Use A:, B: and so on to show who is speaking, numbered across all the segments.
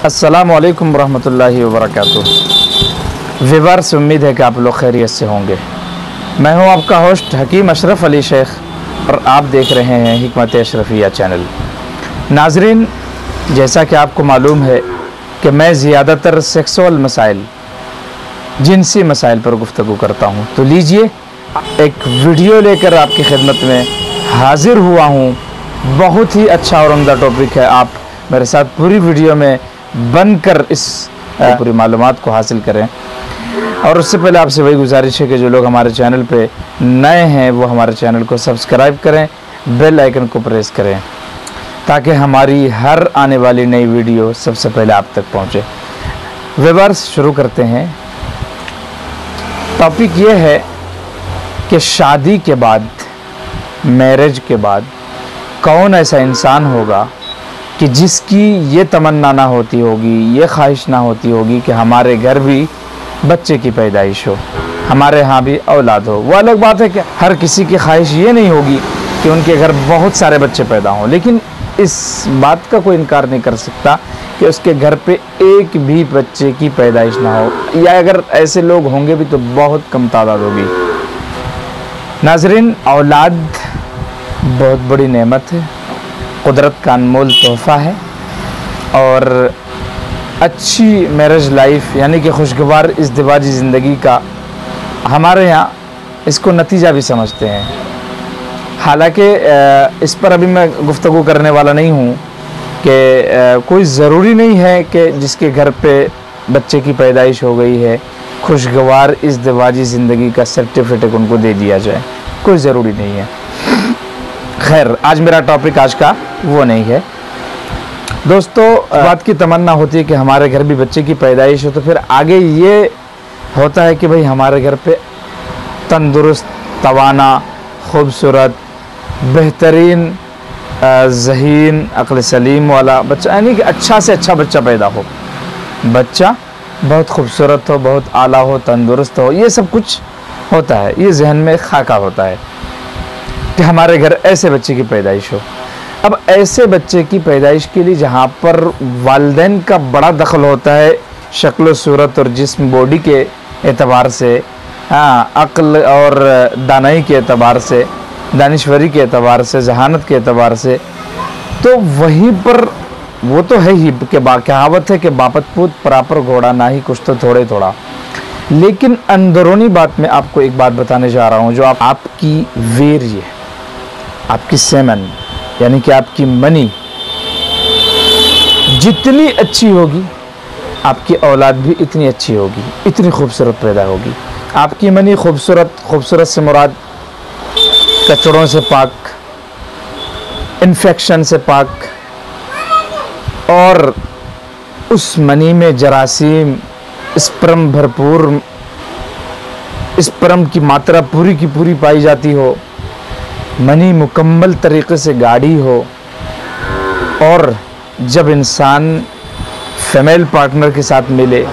A: अस्सलामुअलैकुम रहमतुल्लाहि वबरकातुहू। व्यूअर्स, उम्मीद है कि आप लोग खैरियत से होंगे। मैं हूं आपका होस्ट हकीम अशरफ अली शेख और आप देख रहे हैं हिकमत अशरफिया चैनल। नाजरीन, जैसा कि आपको मालूम है कि मैं ज़्यादातर सेक्सुअल मसाइल, जिनसी मसाइल पर गुफ्तगू करता हूं, तो लीजिए एक वीडियो लेकर आपकी खिदमत में हाजिर हुआ हूं। बहुत ही अच्छा और उम्दा टॉपिक है। आप मेरे साथ पूरी वीडियो में बनकर इस पूरी मालूमात को हासिल करें। और उससे पहले आपसे वही गुजारिश है कि जो लोग हमारे चैनल पे नए हैं वो हमारे चैनल को सब्सक्राइब करें, बेल आइकन को प्रेस करें ताकि हमारी हर आने वाली नई वीडियो सबसे पहले आप तक पहुंचे। व्यूअर्स, शुरू करते हैं। टॉपिक ये है कि शादी के बाद, मैरिज के बाद कौन ऐसा इंसान होगा कि जिसकी ये तमन्ना ना होती होगी, ये ख्वाहिश ना होती होगी कि हमारे घर भी बच्चे की पैदाइश हो, हमारे यहाँ भी औलाद हो। वो अलग बात है कि हर किसी की ख्वाहिश ये नहीं होगी कि उनके घर बहुत सारे बच्चे पैदा हों, लेकिन इस बात का कोई इनकार नहीं कर सकता कि उसके घर पे एक भी बच्चे की पैदाइश ना हो, या अगर ऐसे लोग होंगे भी तो बहुत कम तादाद होगी। नाजरीन, औलाद बहुत बड़ी नेमत है, कुदरत का अनमोल तोहफ़ा है। और अच्छी मैरिज लाइफ यानी कि खुशगवार इज़्दिवाजी ज़िंदगी का हमारे यहाँ इसको नतीजा भी समझते हैं। हालांकि इस पर अभी मैं गुफ्तगू करने वाला नहीं हूँ कि कोई ज़रूरी नहीं है कि जिसके घर पे बच्चे की पैदाइश हो गई है खुशगवार इज़्दिवाजी ज़िंदगी का सर्टिफिकेट उनको दे दिया जाए, कोई ज़रूरी नहीं है। खैर, आज मेरा टॉपिक आज का वो नहीं है। दोस्तों, बात की तमन्ना होती है कि हमारे घर भी बच्चे की पैदाइश हो, तो फिर आगे ये होता है कि भाई हमारे घर पे तंदुरुस्त, तवाना, खूबसूरत, बेहतरीन, ज़हीन, अक्ल सलीम वाला बच्चा, यानी कि अच्छा से अच्छा बच्चा पैदा हो। बच्चा बहुत खूबसूरत हो, बहुत आला हो, तंदुरुस्त हो, ये सब कुछ होता है, ये जहन में खाका होता है कि हमारे घर ऐसे बच्चे की पैदाइश हो। अब ऐसे बच्चे की पैदाइश के लिए जहाँ पर वालिदैन का बड़ा दखल होता है शक्ल सूरत और जिस्म, बॉडी के एतबार से, अक्ल और दानाई के एतबार से, दानिश्वरी के एतबार से, जहानत के एतबार से, तो वहीं पर वो तो है ही कि कहावत है कि बापत पूत परापर घोड़ा ना ही कुछ तो थोड़े थोड़ा। लेकिन अंदरूनी बात में आपको एक बात बताने जा रहा हूँ, जो आपकी वीर्य, आपकी सेमन यानी कि आपकी मनी जितनी अच्छी होगी, आपकी औलाद भी इतनी अच्छी होगी, इतनी खूबसूरत पैदा होगी। आपकी मनी खूबसूरत, खूबसूरत से मुराद कचड़ों से पाक, इन्फेक्शन से पाक, और उस मनी में जरासीम, स्पर्म भरपूर, स्पर्म की मात्रा पूरी की पूरी पाई जाती हो, मनी मुकम्मल तरीके से गाढ़ी हो। और जब इंसान फीमेल पार्टनर के साथ मिले,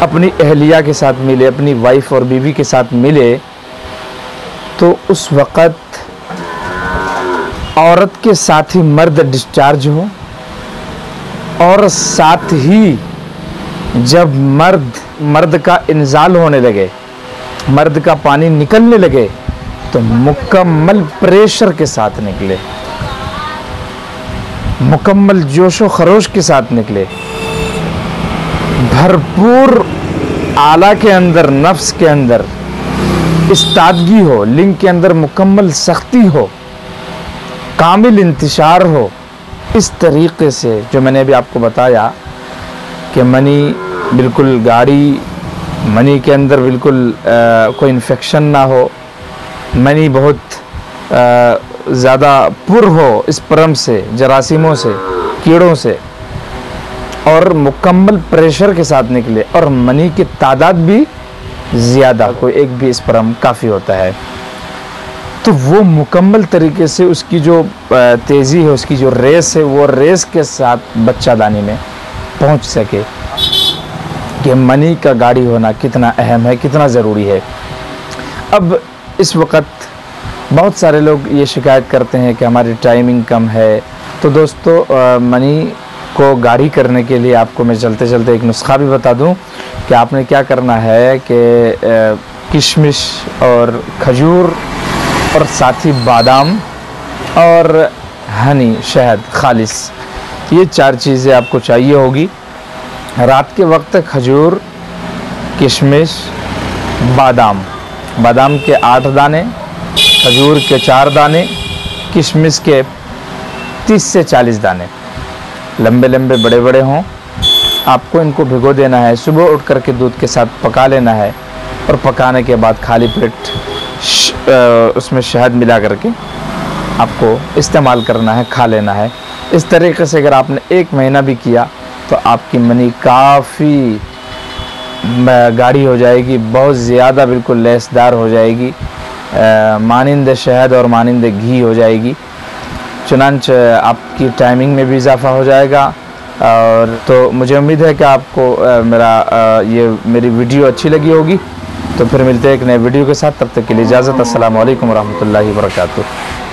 A: अपनी अहलिया के साथ मिले, अपनी वाइफ और बीवी के साथ मिले, तो उस वक़्त औरत के साथ ही मर्द डिस्चार्ज हो, और साथ ही जब मर्द का इंजाल होने लगे, मर्द का पानी निकलने लगे, तो मुकम्मल प्रेशर के साथ निकले, मुकम्मल जोशो खरोश के साथ निकले, भरपूर आला के अंदर, नफ्स के अंदर इस्तादगी हो, लिंग के अंदर मुकम्मल सख्ती हो, कामिल इंतशार हो। इस तरीके से जो मैंने अभी आपको बताया कि मनी बिल्कुल गाढ़ी, मनी के अंदर बिल्कुल कोई इन्फेक्शन ना हो, मनी बहुत ज़्यादा पुर हो स्पर्म से, जरासीमों से, कीड़ों से, और मुकम्मल प्रेशर के साथ निकले, और मनी की तादाद भी ज़्यादा, कोई एक भी स्पर्म काफ़ी होता है, तो वो मुकम्मल तरीके से उसकी जो तेज़ी है, उसकी जो रेस है, वो रेस के साथ बच्चादानी में पहुंच सके। कि मनी का गाढ़ी होना कितना अहम है, कितना ज़रूरी है। अब इस वक्त बहुत सारे लोग ये शिकायत करते हैं कि हमारी टाइमिंग कम है, तो दोस्तों मनी को गाढ़ी करने के लिए आपको मैं चलते चलते एक नुस्खा भी बता दूं कि आपने क्या करना है कि किशमिश और खजूर और साथ ही बादाम और हनी, शहद खालिस, ये 4 चीज़ें आपको चाहिए होगी। रात के वक्त खजूर, किशमिश, बादाम के 8 दाने, खजूर के 4 दाने, किशमिश के 30 से 40 दाने, लंबे लंबे बड़े बड़े हों। आपको इनको भिगो देना है, सुबह उठ कर के दूध के साथ पका लेना है और पकाने के बाद खाली पेट उसमें शहद मिला करके आपको इस्तेमाल करना है, खा लेना है। इस तरीके से अगर आपने 1 महीना भी किया तो आपकी मनी काफ़ी गाढ़ी हो जाएगी, बहुत ज़्यादा बिल्कुल लेसदार हो जाएगी, मानिंद शहद और मानिंद घी हो जाएगी। चुनांच आपकी टाइमिंग में भी इजाफ़ा हो जाएगा। और तो मुझे उम्मीद है कि आपको मेरी वीडियो अच्छी लगी होगी। तो फिर मिलते हैं एक नए वीडियो के साथ, तब तक के लिए इजाज़त। अस्सलामु अलैकुम वरहमतुल्लाहि वबरकातुहू।